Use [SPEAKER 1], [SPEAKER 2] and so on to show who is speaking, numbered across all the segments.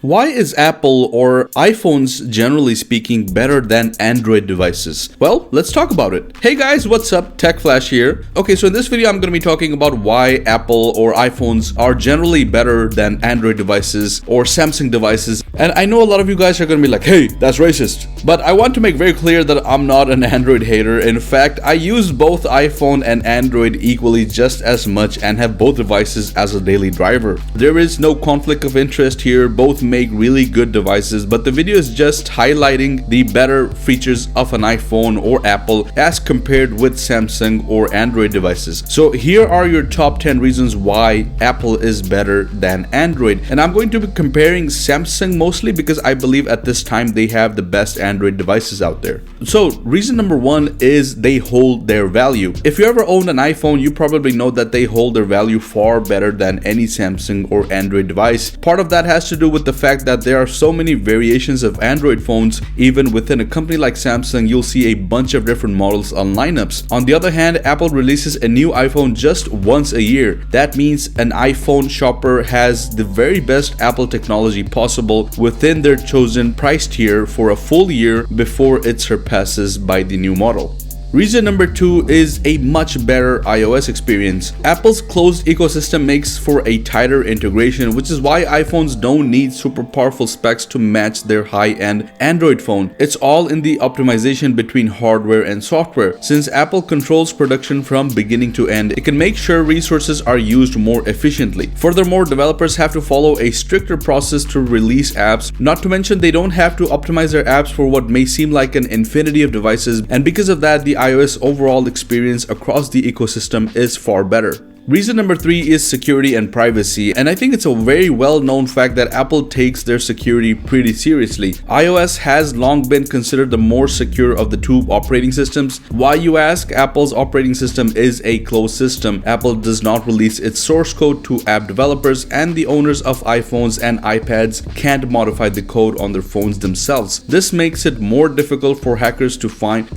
[SPEAKER 1] Why is Apple or iPhones generally speaking better than Android devices? Well, let's talk about it. Hey guys, what's up? Tech Flash here. Okay, so in this video I'm going to be talking about why Apple or iPhones are generally better than Android devices or Samsung devices. And I know a lot of you guys are going to be like, hey, that's racist. But I want to make very clear that I'm not an Android hater. In fact, I use both iPhone and Android equally just as much and have both devices as a daily driver. There is no conflict of interest here. Both make really good devices, but the video is just highlighting the better features of an iPhone or Apple as compared with Samsung or Android devices. So here are your top 10 reasons why Apple is better than Android, and I'm going to be comparing Samsung mostly because I believe at this time they have the best Android devices out there. So reason number one is they hold their value. If you ever owned an iPhone, you probably know that they hold their value far better than any Samsung or Android device. Part of that has to do with the fact that there are so many variations of Android phones. Even within a company like Samsung, you'll see a bunch of different models on lineups. On the other hand, Apple releases a new iPhone just once a year. That means an iPhone shopper has the very best Apple technology possible within their chosen price tier for a full year before it surpasses by the new model. Reason number two is a much better iOS experience. Apple's closed ecosystem makes for a tighter integration, which is why iPhones don't need super powerful specs to match their high-end Android phone. It's all in the optimization between hardware and software. Since Apple controls production from beginning to end, it can make sure resources are used more efficiently. Furthermore, developers have to follow a stricter process to release apps, not to mention they don't have to optimize their apps for what may seem like an infinity of devices, and because of that, the iOS overall experience across the ecosystem is far better. Reason number three is security and privacy, and I think it's a very well-known fact that Apple takes their security pretty seriously. iOS has long been considered the more secure of the two operating systems. Why, you ask? Apple's operating system is a closed system. Apple does not release its source code to app developers, and the owners of iPhones and iPads can't modify the code on their phones themselves. This makes it more difficult for hackers to find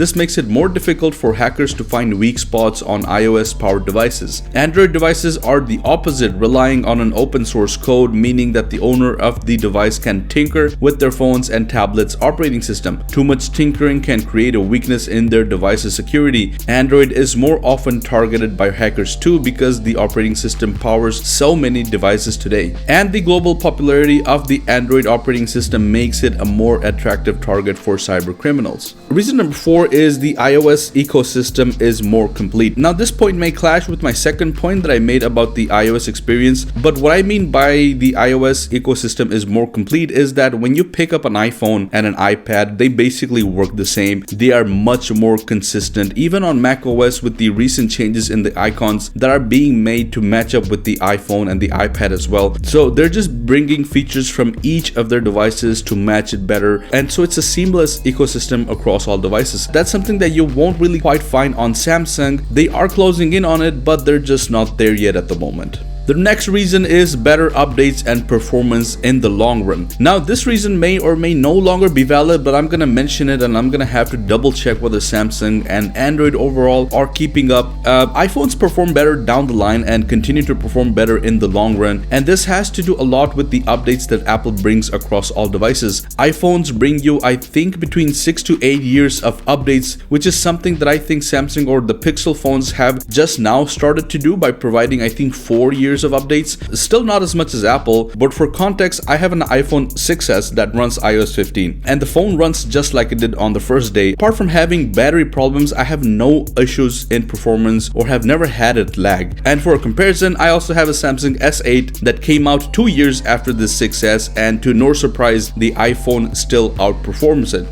[SPEAKER 1] weak spots on iOS-powered devices. Android devices are the opposite, relying on an open source code, meaning that the owner of the device can tinker with their phones and tablets operating system. Too much tinkering can create a weakness in their device's security. Android is more often targeted by hackers too because the operating system powers so many devices today. And the global popularity of the Android operating system makes it a more attractive target for cyber criminals. Reason number four is the iOS ecosystem is more complete. Now this point may clash with my second point that I made about the iOS experience, but what I mean by the iOS ecosystem is more complete is that when you pick up an iPhone and an iPad, they basically work the same. They are much more consistent, even on macOS with the recent changes in the icons that are being made to match up with the iPhone and the iPad as well. So they're just bringing features from each of their devices to match it better, and so it's a seamless ecosystem across all devices. That's something that you won't really quite find on Samsung. They are closing in on it, but they're just not there yet at the moment. The next reason is better updates and performance in the long run. Now this reason may or may no longer be valid, but I'm gonna mention it and I'm gonna have to double check whether Samsung and Android overall are keeping up. iPhones perform better down the line and continue to perform better in the long run, and this has to do a lot with the updates that Apple brings across all devices. iPhones bring you, I think, between 6 to 8 years of updates, which is something that I think Samsung or the Pixel phones have just now started to do by providing, I think, 4 years of updates. Still not as much as Apple, but for context, I have an iPhone 6s that runs iOS 15, and the phone runs just like it did on the first day. Apart from having battery problems, I have no issues in performance or have never had it lag. And for a comparison, I also have a Samsung S8 that came out 2 years after the 6s, and to no surprise, the iPhone still outperforms it.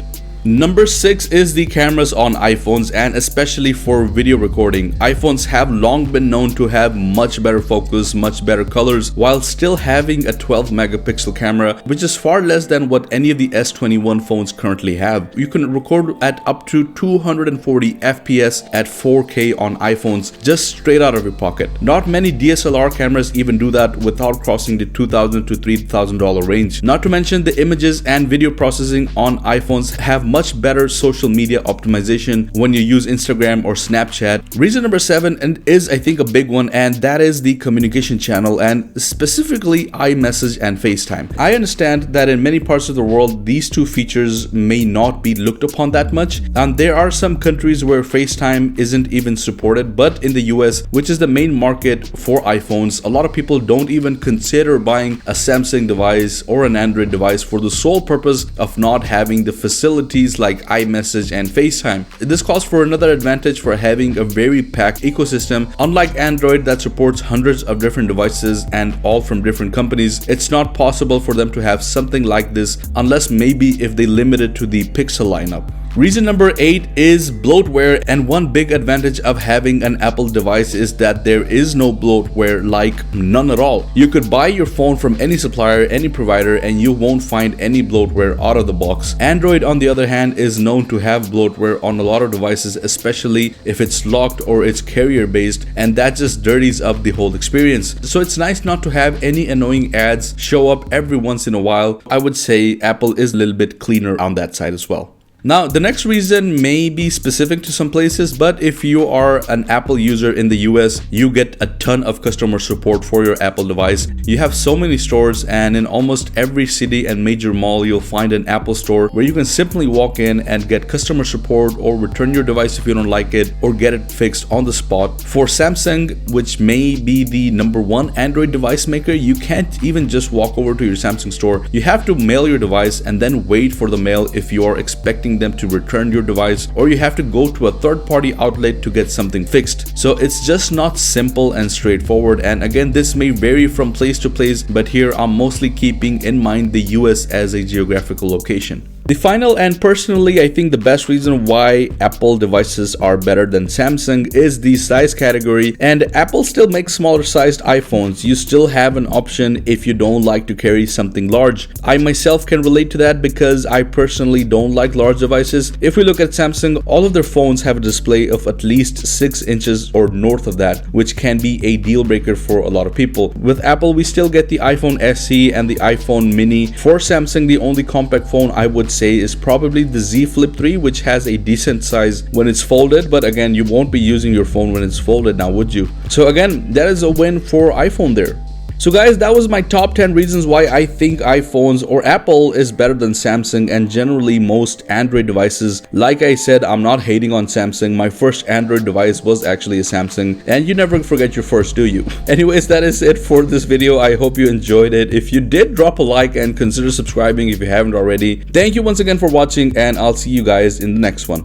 [SPEAKER 1] Number 6 is the cameras on iPhones, and especially for video recording. iPhones have long been known to have much better focus, much better colors, while still having a 12 megapixel camera, which is far less than what any of the S21 phones currently have. You can record at up to 240 FPS at 4K on iPhones just straight out of your pocket. Not many DSLR cameras even do that without crossing the $2,000 to $3,000 range. Not to mention the images and video processing on iPhones have much better social media optimization when you use Instagram or Snapchat. Reason number 7, and is I think a big one, and that is the communication channel, and specifically iMessage and FaceTime. I understand that in many parts of the world these two features may not be looked upon that much, and there are some countries where FaceTime isn't even supported, but in the US, which is the main market for iPhones, a lot of people don't even consider buying a Samsung device or an Android device for the sole purpose of not having the facilities like iMessage and FaceTime. This calls for another advantage for having a very packed ecosystem. Unlike Android that supports hundreds of different devices and all from different companies, it's not possible for them to have something like this unless maybe if they limit it to the Pixel lineup. Reason number 8 is bloatware, and one big advantage of having an Apple device is that there is no bloatware, like none at all. You could buy your phone from any supplier, any provider, and you won't find any bloatware out of the box. Android, on the other hand, is known to have bloatware on a lot of devices, especially if it's locked or it's carrier based, and that just dirties up the whole experience. So it's nice not to have any annoying ads show up every once in a while. I would say Apple is a little bit cleaner on that side as well. Now, the next reason may be specific to some places, but if you are an Apple user in the US, you get a ton of customer support for your Apple device. You have so many stores, and in almost every city and major mall, you'll find an Apple store where you can simply walk in and get customer support or return your device if you don't like it or get it fixed on the spot. For Samsung, which may be the #1 Android device maker, you can't even just walk over to your Samsung store. You have to mail your device and then wait for the mail if you are expecting them to return your device, or you have to go to a third-party outlet to get something fixed. So it's just not simple and straightforward, and again, this may vary from place to place, but here I'm mostly keeping in mind the US as a geographical location. The final and personally I think the best reason why Apple devices are better than Samsung is the size category, and Apple still makes smaller sized iPhones. You still have an option if you don't like to carry something large. I myself can relate to that because I personally don't like large devices. If we look at Samsung, all of their phones have a display of at least 6 inches or north of that, which can be a deal breaker for a lot of people. With Apple, we still get the iPhone SE and the iPhone mini. For Samsung, the only compact phone I would say is probably the Z Flip 3, which has a decent size when it's folded, but again, you won't be using your phone when it's folded now, would you? So again, that is a win for iPhone there. So guys, that was my top 10 reasons why I think iPhones or Apple is better than Samsung and generally most Android devices. Like I said, I'm not hating on Samsung. My first Android device was actually a Samsung, and you never forget your first, do you? Anyways, that is it for this video. I hope you enjoyed it. If you did, drop a like and consider subscribing if you haven't already. Thank you once again for watching, and I'll see you guys in the next one.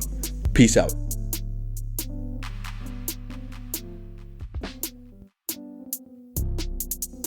[SPEAKER 1] Peace out.